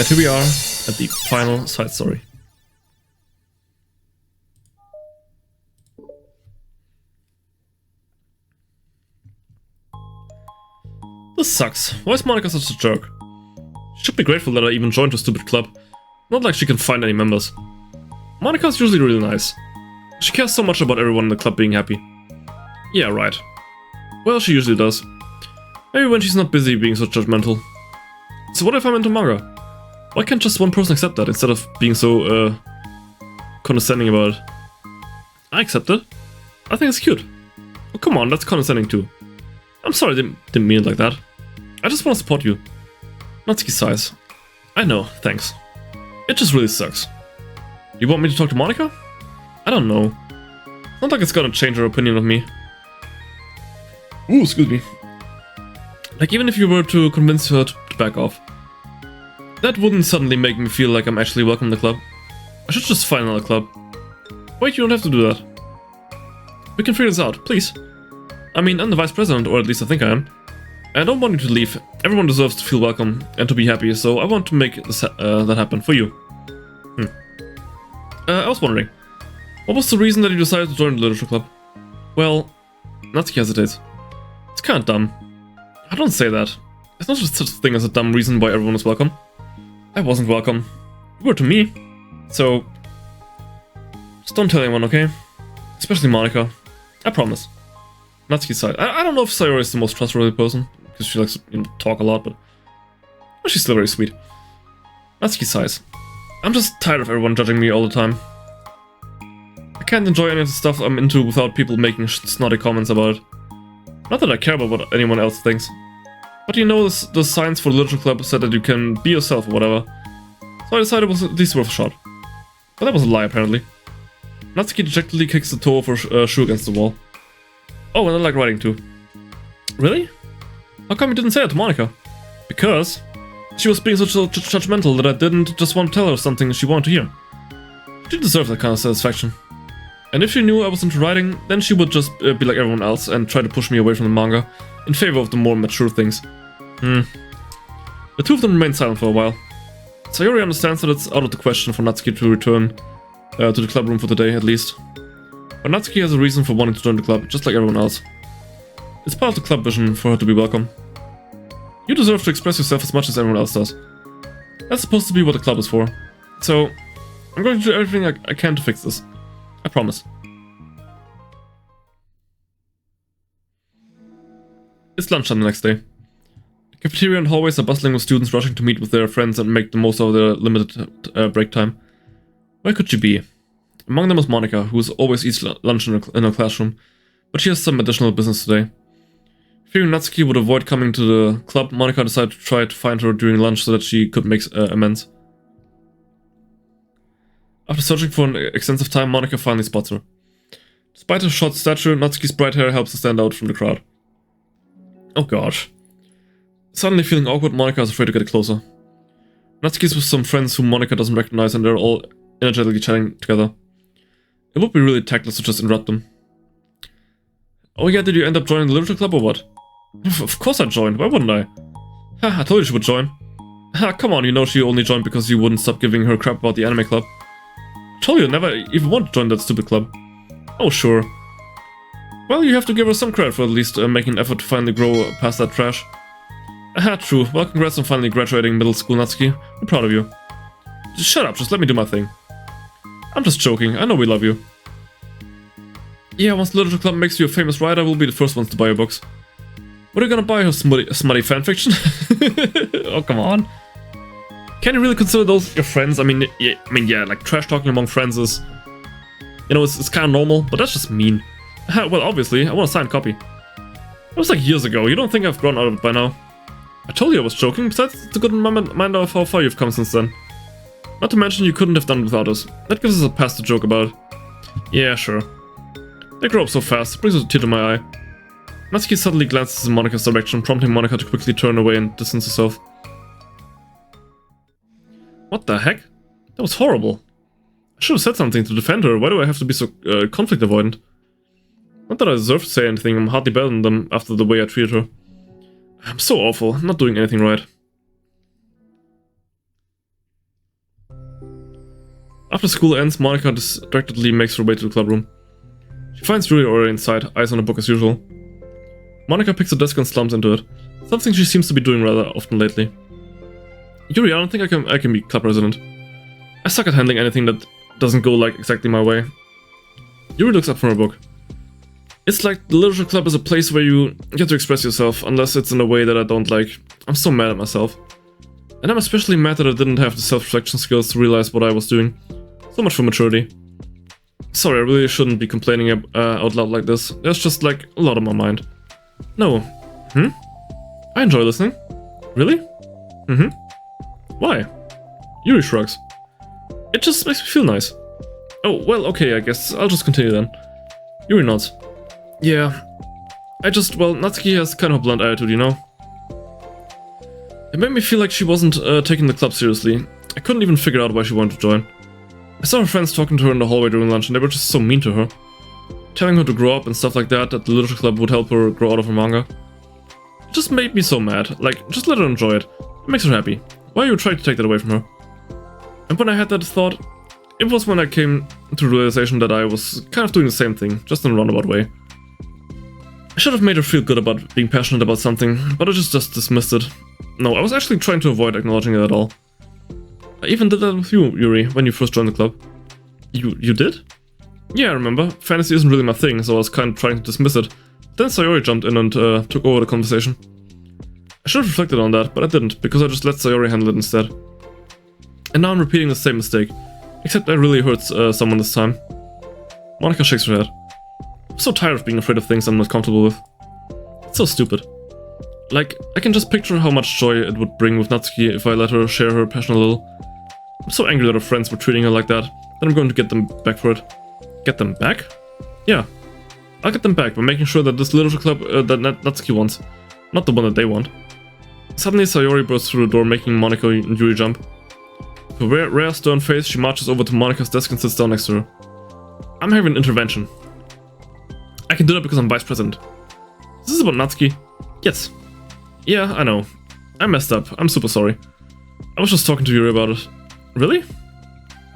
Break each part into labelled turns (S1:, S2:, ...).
S1: And here we are at the final side story. This sucks. Why is Monika such a jerk? She should be grateful that I even joined her stupid club. Not like she can find any members. Monika's usually really nice. She cares so much about everyone in the club being happy. Yeah, right. Well, she usually does. Maybe when she's not busy being so judgmental. So what if I'm into manga? Why can't just one person accept that instead of being so, condescending about it? I accept it. I think it's cute. Oh, come on, that's condescending too. I'm sorry, I didn't mean it like that. I just want to support you. Natsuki sighs. I know, thanks. It just really sucks. You want me to talk to Monika? I don't know. Not like it's gonna change her opinion of me. Ooh, excuse me. Like, even if you were to convince her to back off, that wouldn't suddenly make me feel like I'm actually welcome in the club. I should just find another club. Wait, you don't have to do that. We can figure this out, please. I mean, I'm the vice president, or at least I think I am. I don't want you to leave. Everyone deserves to feel welcome and to be happy, so I want to make this, that happen for you. I was wondering, what was the reason that you decided to join the literature club? Well, Natsuki hesitates. It's kinda dumb. I don't say that. There's no such thing as a dumb reason why everyone is welcome. I wasn't welcome. You were to me. So, just don't tell anyone, okay? Especially Monika. I promise. Natsuki sighed. I don't know if Sayori is the most trustworthy person, because she likes to, you know, talk a lot, but she's still very sweet. Natsuki sighs. I'm just tired of everyone judging me all the time. I can't enjoy any of the stuff I'm into without people making snotty comments about it. Not that I care about what anyone else thinks. But you know, the signs for the literature club said that you can be yourself or whatever. So I decided it was at least worth a shot. But that was a lie, apparently. Natsuki dejectedly kicks the toe of her shoe against the wall. Oh, and I like writing too. Really? How come you didn't say that to Monika? Because she was being so judgmental that I didn't just want to tell her something she wanted to hear. She deserves that kind of satisfaction. And if she knew I was into writing, then she would just be like everyone else and try to push me away from the manga in favor of the more mature things. The two of them remain silent for a while. Sayori understands that it's out of the question for Natsuki to return to the club room for the day, at least. But Natsuki has a reason for wanting to join the club, just like everyone else. It's part of the club vision for her to be welcome. You deserve to express yourself as much as everyone else does. That's supposed to be what the club is for. So, I'm going to do everything I can to fix this. I promise. It's lunchtime the next day. The cafeteria and hallways are bustling with students rushing to meet with their friends and make the most of their limited break time. Where could she be? Among them is Monika, who always eats lunch in her classroom, but she has some additional business today. Fearing Natsuki would avoid coming to the club, Monika decided to try to find her during lunch so that she could make amends. After searching for an extensive time, Monika finally spots her. Despite her short stature, Natsuki's bright hair helps her stand out from the crowd. Oh gosh. Suddenly feeling awkward, Monika is afraid to get closer. Natsuki's with some friends whom Monika doesn't recognize and they're all energetically chatting together. It would be really tactless to just interrupt them. Oh yeah, did you end up joining the literature club or what? Of course I joined, why wouldn't I? Ha, I told you she would join. Ha, come on, you know she only joined because you wouldn't stop giving her crap about the anime club. I told you I never even wanted to join that stupid club. Oh sure. Well, you have to give her some credit for at least making an effort to finally grow past that trash. Aha, true. Well, congrats on finally graduating middle school, Natsuki. I'm proud of you. Just shut up, just let me do my thing. I'm just joking, I know we love you. Yeah, once the literature club makes you a famous writer, we'll be the first ones to buy your books. What are you gonna buy, her smutty fanfiction? Oh, come on. Can you really consider those your friends? I mean, yeah, like trash talking among friends is... You know, it's kind of normal, but that's just mean. Well, obviously, I want a signed copy. It was like years ago, you don't think I've grown out of it by now? I told you I was joking, besides it's a good reminder of how far you've come since then. Not to mention you couldn't have done it without us. That gives us a pass to joke about. Yeah, sure. They grow up so fast, it brings a tear to my eye. Natsuki suddenly glances in Monika's direction, prompting Monika to quickly turn away and distance herself. What the heck? That was horrible. I should have said something to defend her. Why do I have to be so conflict avoidant? Not that I deserve to say anything, I'm hardly better than them after the way I treated her. I'm so awful, I'm not doing anything right. After school ends, Monika distractedly makes her way to the club room. She finds Yuri already inside, eyes on a book as usual. Monika picks a desk and slumps into it, something she seems to be doing rather often lately. Yuri, I don't think I can be club president. I suck at handling anything that doesn't go like exactly my way. Yuri looks up from her book. It's like the literature club is a place where you get to express yourself, unless it's in a way that I don't like. I'm so mad at myself. And I'm especially mad that I didn't have the self-reflection skills to realize what I was doing. So much for maturity. Sorry, I really shouldn't be complaining out loud like this. There's just like a lot on my mind. No. I enjoy listening. Really? Why? Yuri shrugs. It just makes me feel nice. Oh, well, okay, I guess I'll just continue then. Yuri nods. Yeah. Well, Natsuki has kind of a blunt attitude, you know? It made me feel like she wasn't taking the club seriously. I couldn't even figure out why she wanted to join. I saw her friends talking to her in the hallway during lunch and they were just so mean to her. Telling her to grow up and stuff like that the literature club would help her grow out of her manga. It just made me so mad. Like, just let her enjoy it. It makes her happy. Why are you trying to take that away from her? And when I had that thought, it was when I came to the realization that I was kind of doing the same thing, just in a roundabout way. I should have made her feel good about being passionate about something, but I just dismissed it. No, I was actually trying to avoid acknowledging it at all. I even did that with you, Yuri, when you first joined the club. You did? Yeah, I remember. Fantasy isn't really my thing, so I was kind of trying to dismiss it. Then Sayori jumped in and took over the conversation. I should have reflected on that, but I didn't, because I just let Sayori handle it instead. And now I'm repeating the same mistake, except I really hurt someone this time. Monika shakes her head. I'm so tired of being afraid of things I'm not comfortable with. It's so stupid. Like, I can just picture how much joy it would bring with Natsuki if I let her share her passion a little. I'm so angry that her friends were treating her like that I'm going to get them back for it. Get them back? Yeah. I'll get them back by making sure that this literature club that Natsuki wants, not the one that they want. Suddenly Sayori bursts through the door, making Monika and Yuri jump. With a rare stern face, she marches over to Monika's desk and sits down next to her. I'm having an intervention. I can do that because I'm vice president. Is this about Natsuki? Yes. Yeah, I know. I messed up. I'm super sorry. I was just talking to Yuri about it. Really?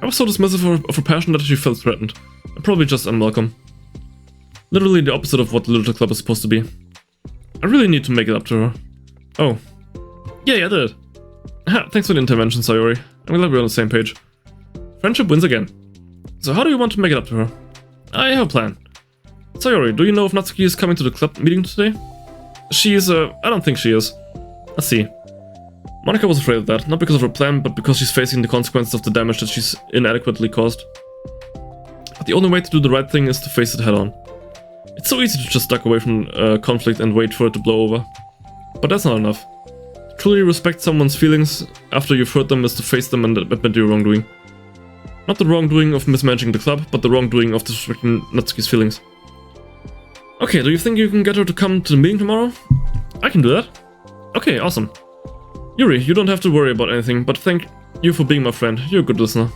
S1: I was so dismissive of her passion that she felt threatened. And probably just unwelcome. Literally the opposite of what the literature club is supposed to be. I really need to make it up to her. Oh. Yeah, I did. Thanks for the intervention, Sayori. I'm glad we're on the same page. Friendship wins again. So how do you want to make it up to her? I have a plan. Sayori, do you know if Natsuki is coming to the club meeting today? She is, I don't think she is. Let's see. Monika was afraid of that, not because of her plan, but because she's facing the consequences of the damage that she's inadequately caused. But the only way to do the right thing is to face it head on. It's so easy to just duck away from conflict and wait for it to blow over. But that's not enough. To truly respect someone's feelings after you've hurt them is to face them and admit your wrongdoing. Not the wrongdoing of mismanaging the club, but the wrongdoing of disrespecting Natsuki's feelings. Okay, do you think you can get her to come to the meeting tomorrow? I can do that. Okay, awesome. Yuri, you don't have to worry about anything, but thank you for being my friend. You're a good listener.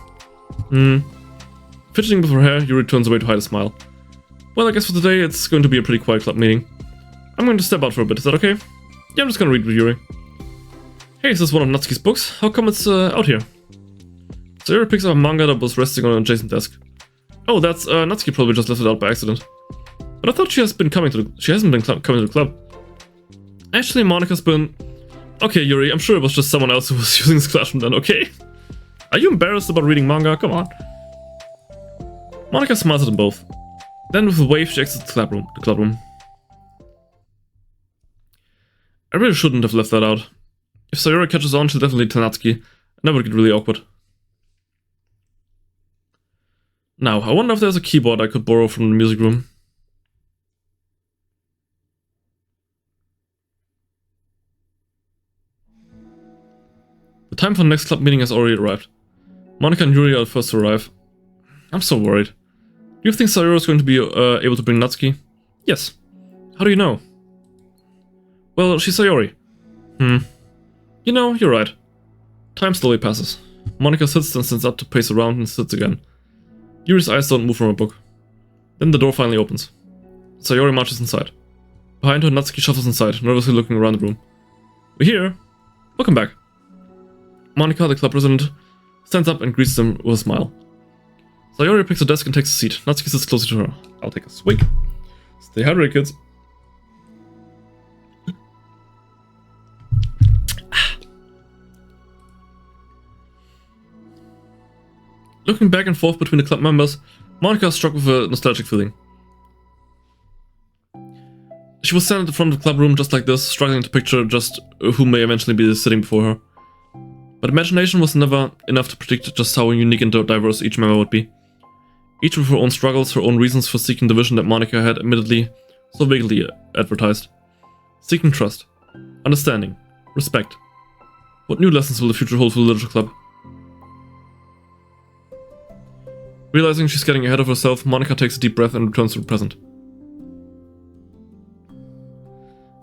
S1: Fidgeting with her hair, Yuri turns away to hide a smile. Well, I guess for today it's going to be a pretty quiet club meeting. I'm going to step out for a bit, is that okay? Yeah, I'm just gonna read with Yuri. Hey, is this one of Natsuki's books? How come it's out here? Sayori picks up a manga that was resting on an adjacent desk. Oh, that's Natsuki probably just left it out by accident. But I thought she hasn't been coming to the club. Actually, Monika's been... Okay, Yuri, I'm sure it was just someone else who was using this classroom then, okay? Are you embarrassed about reading manga? Come on. Monika smiles at them both. Then with a wave, she exits the club room. I really shouldn't have left that out. If Sayori catches on, she'll definitely tell Natsuki, and that would get really awkward. Now, I wonder if there's a keyboard I could borrow from the music room. The time for the next club meeting has already arrived. Monika and Yuri are the first to arrive. I'm so worried. Do you think Sayori is going to be able to bring Natsuki? Yes. How do you know? Well, she's Sayori. You know, you're right. Time slowly passes. Monika sits and stands up to pace around and sits again. Yuri's eyes don't move from her book. Then the door finally opens. Sayori marches inside. Behind her, Natsuki shuffles inside, nervously looking around the room. We're here. Welcome back. Monika, the club president, stands up and greets them with a smile. Sayori picks a desk and takes a seat. Natsuki sits closer to her. I'll take a swig. Stay hydrated, kids. Looking back and forth between the club members, Monica is struck with a nostalgic feeling. She was standing at the front of the club room just like this, struggling to picture just who may eventually be sitting before her. But imagination was never enough to predict just how unique and diverse each member would be. Each with her own struggles, her own reasons for seeking the vision that Monica had admittedly so vaguely advertised. Seeking trust, understanding, respect. What new lessons will the future hold for the literature club? Realizing she's getting ahead of herself, Monica takes a deep breath and returns to the present.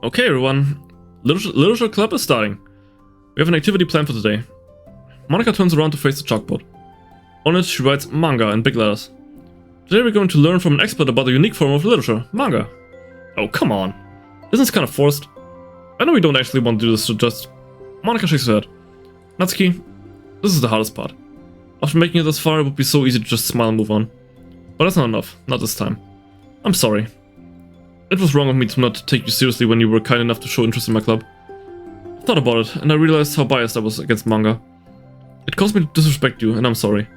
S1: Okay everyone, literature club is starting. We have an activity planned for today. Monica turns around to face the chalkboard. On it she writes manga in big letters. Today we're going to learn from an expert about the unique form of literature, manga. Oh come on, isn't this kind of forced? I know we don't actually want to do this, so just... Monica shakes her head. Natsuki, this is the hardest part. After making it this far, it would be so easy to just smile and move on. But that's not enough, not this time. I'm sorry. It was wrong of me to not take you seriously when you were kind enough to show interest in my club. I thought about it, and I realized how biased I was against manga. It caused me to disrespect you, and I'm sorry.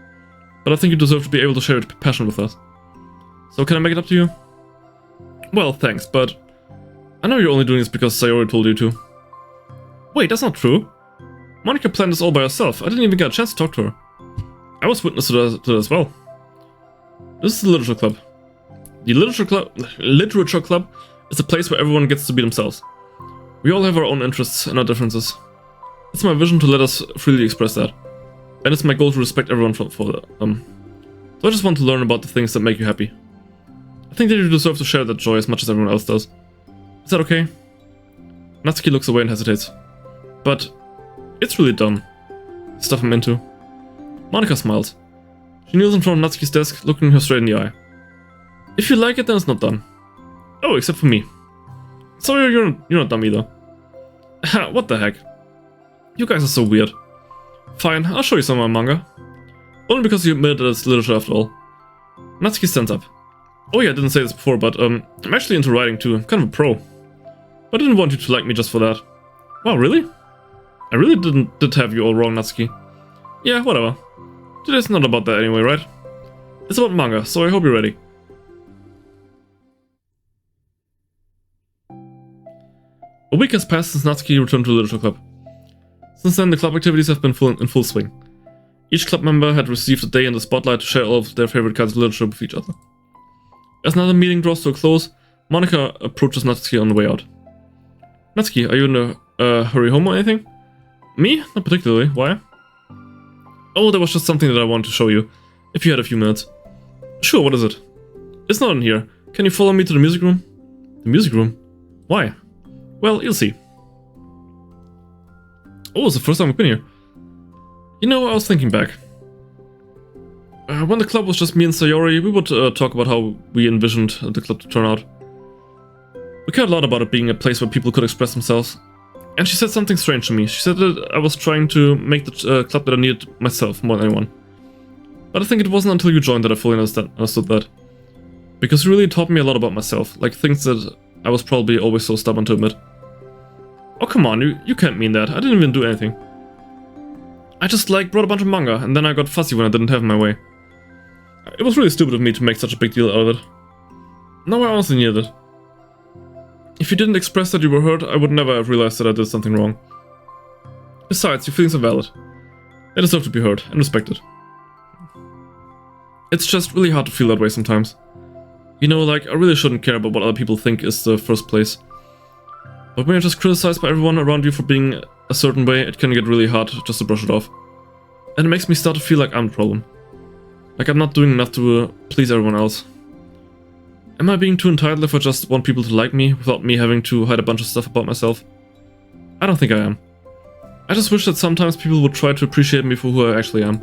S1: But I think you deserve to be able to share your passion with us. So can I make it up to you? Well, thanks, but... I know you're only doing this because Sayori told you to. Wait, that's not true. Monica planned this all by herself. I didn't even get a chance to talk to her. I was witness to that as well. This is the literature club. The literature club is a place where everyone gets to be themselves. We all have our own interests and our differences. It's my vision to let us freely express that. And it's my goal to respect everyone for that. So I just want to learn about the things that make you happy. I think that you deserve to share that joy as much as everyone else does. Is that okay? Natsuki looks away and hesitates. But it's really dumb. Stuff I'm into. Monica smiles. She kneels in front of Natsuki's desk, looking her straight in the eye. If you like it, then it's not done. Oh, except for me. Sorry, you're not dumb either. What the heck? You guys are so weird. Fine, I'll show you some of my manga. Only because you admitted that it's literature after all. Natsuki stands up. Oh yeah, I didn't say this before, but I'm actually into writing too. I'm kind of a pro. But I didn't want you to like me just for that. Wow, really? I really did have you all wrong, Natsuki. Yeah, whatever. Today's not about that anyway, right? It's about manga, so I hope you're ready. A week has passed since Natsuki returned to the literature club. Since then, the club activities have been in full swing. Each club member had received a day in the spotlight to share all of their favorite kinds of literature with each other. As another meeting draws to a close, Monica approaches Natsuki on the way out. Natsuki, are you in a hurry home or anything? Me? Not particularly. Why? Oh, there was just something that I wanted to show you, if you had a few minutes. Sure, what is it? It's not in here. Can you follow me to the music room? The music room? Why? Well, you'll see. Oh, it's the first time we've been here. You know, I was thinking back. When the club was just me and Sayori, we would talk about how we envisioned the club to turn out. We cared a lot about it being a place where people could express themselves. And she said something strange to me. She said that I was trying to make the club that I needed myself more than anyone. But I think it wasn't until you joined that I fully understood that. Because you really taught me a lot about myself, like things that I was probably always so stubborn to admit. Oh come on, you can't mean that. I didn't even do anything. I just brought a bunch of manga, and then I got fussy when I didn't have my way. It was really stupid of me to make such a big deal out of it. Now I honestly needed it. If you didn't express that you were hurt, I would never have realized that I did something wrong. Besides, your feelings are valid. They deserve to be heard and respected. It's just really hard to feel that way sometimes. You know, I really shouldn't care about what other people think is the first place. But when you're just criticized by everyone around you for being a certain way, it can get really hard just to brush it off. And it makes me start to feel like I'm the problem. Like I'm not doing enough to please everyone else. Am I being too entitled if I just want people to like me without me having to hide a bunch of stuff about myself? I don't think I am. I just wish that sometimes people would try to appreciate me for who I actually am.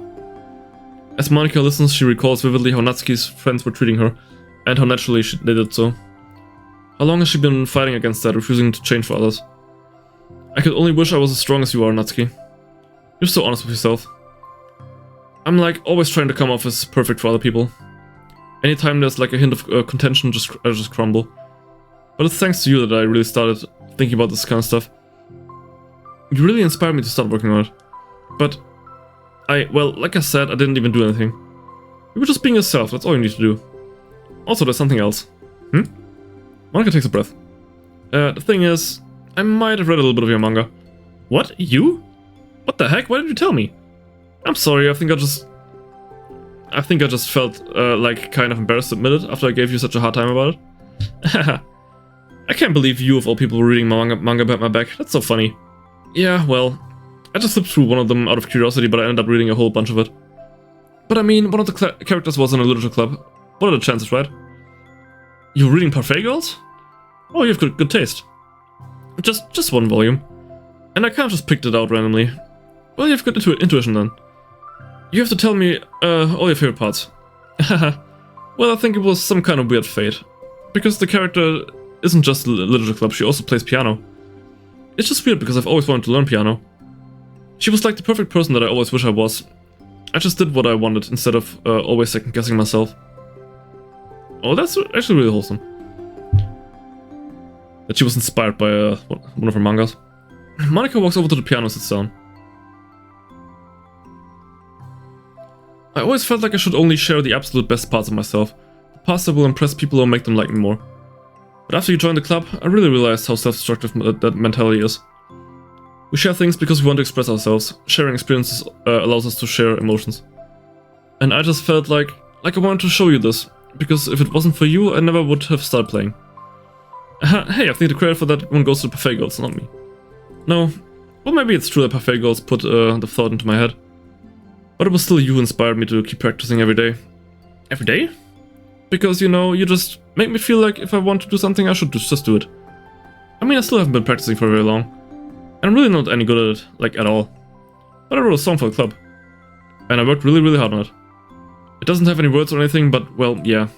S1: As Monica listens, she recalls vividly how Natsuki's friends were treating her, and how naturally they did so. How long has she been fighting against that, refusing to change for others? I could only wish I was as strong as you are, Natsuki. You're so honest with yourself. I'm like always trying to come off as perfect for other people. Anytime there's like a hint of contention, I just crumble. But it's thanks to you that I really started thinking about this kind of stuff. You really inspired me to start working on it. But well, like I said, I didn't even do anything. You were just being yourself, that's all you need to do. Also, there's something else. Monica takes a breath. The thing is, I might have read a little bit of your manga. What? You? What the heck? Why did you tell me? I'm sorry, I think I just felt like kind of embarrassed to admit it after I gave you such a hard time about it. I can't believe you of all people were reading my manga behind my back. That's so funny. Yeah, well, I just flipped through one of them out of curiosity, but I ended up reading a whole bunch of it. But I mean, one of the characters was in a literature club. What are the chances, right? You're reading Parfait Girls? Oh, you have good taste. Just one volume. And I kind of just picked it out randomly. Well, you have good intuition then. You have to tell me all your favorite parts. Well, I think it was some kind of weird fate. Because the character isn't just a literature club, she also plays piano. It's just weird because I've always wanted to learn piano. She was like the perfect person that I always wish I was. I just did what I wanted instead of always second guessing myself. Oh, that's actually really wholesome. That she was inspired by one of her mangas. Monica walks over to the piano and sits down. I always felt like I should only share the absolute best parts of myself. The parts that will impress people or make them like me more. But after you joined the club, I really realized how self-destructive that mentality is. We share things because we want to express ourselves. Sharing experiences allows us to share emotions. And I just felt like I wanted to show you this, because if it wasn't for you, I never would have started playing. Hey, I think the credit for that one goes to the Parfait Girls, not me. No, well maybe it's true that Parfait Girls put the thought into my head. But it was still you who inspired me to keep practicing every day. Every day? Because, you know, you just make me feel like if I want to do something, I should just do it. I mean, I still haven't been practicing for very long. And I'm really not any good at it, like at all. But I wrote a song for the club. And I worked really hard on it. It doesn't have any words or anything, but, well, yeah.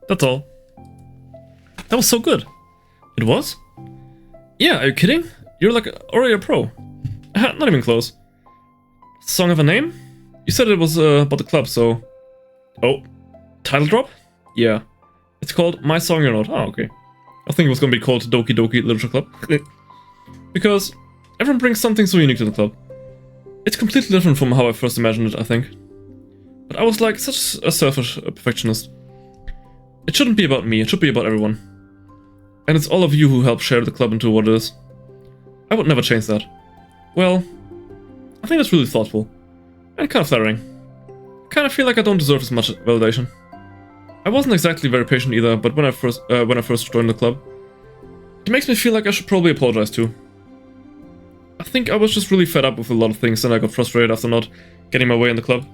S1: That's all. That was so good. It was? Yeah, are you kidding? You're like already a pro. Not even close. Song have a name? You said it was about the club, so... Oh. Title drop? Yeah. It's called My Song You're Not. Oh, okay. I think it was gonna be called Doki Doki Literature Club. Because everyone brings something so unique to the club. It's completely different from how I first imagined it, I think. But I was like such a selfish perfectionist. It shouldn't be about me, it should be about everyone. And it's all of you who helped share the club into what it is. I would never change that. Well, I think that's really thoughtful. And kind of flattering. I kind of feel like I don't deserve as much validation. I wasn't exactly very patient either, but when I first joined the club, it makes me feel like I should probably apologize too. I think I was just really fed up with a lot of things and I got frustrated after not getting my way in the club.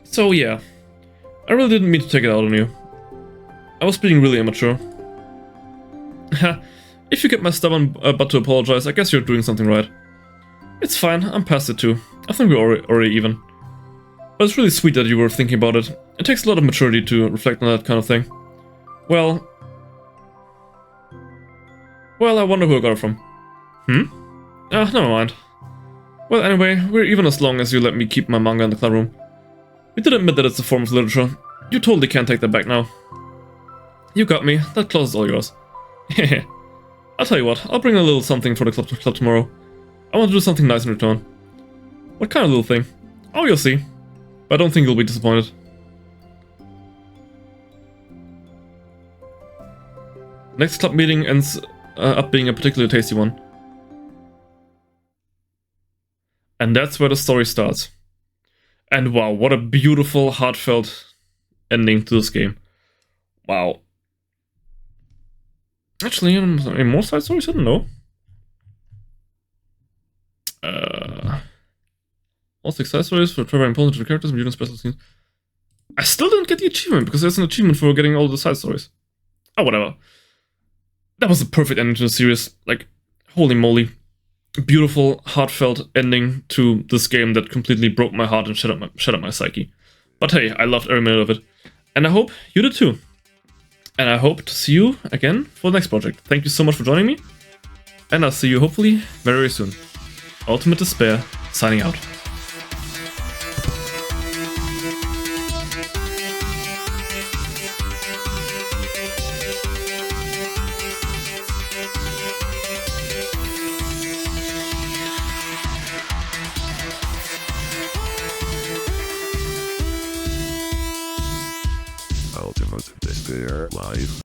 S1: So yeah, I really didn't mean to take it out on you. I was being really immature. If you get my stubborn butt to apologize, I guess you're doing something right. It's fine, I'm past it too. I think we're already even. But it's really sweet that you were thinking about it. It takes a lot of maturity to reflect on that kind of thing. Well, I wonder who I got it from. Ah, never mind. Well, anyway, we're even as long as you let me keep my manga in the club room. We did admit that it's a form of literature. You totally can't take that back now. You got me. That clause is all yours. Hehe. I'll tell you what, I'll bring a little something for the club tomorrow. I want to do something nice in return. What kind of little thing? Oh, you'll see. But I don't think you'll be disappointed. Next club meeting ends up being a particularly tasty one. And that's where the story starts. And wow, what a beautiful, heartfelt ending to this game. Wow. Actually, any more side stories? I don't know. All 6 side stories for Trevor important to the characters and beauty and special scenes. I still didn't get the achievement because there's an achievement for getting all the side stories. Oh, whatever. That was a perfect ending to the series. Like, holy moly. Beautiful, heartfelt ending to this game that completely broke my heart and shut up my psyche. But hey, I loved every minute of it. And I hope you did too. And I hope to see you again for the next project. Thank you so much for joining me. And I'll see you hopefully very, very soon. Ultimate Despair, signing out.
S2: Ultimate Despair Live.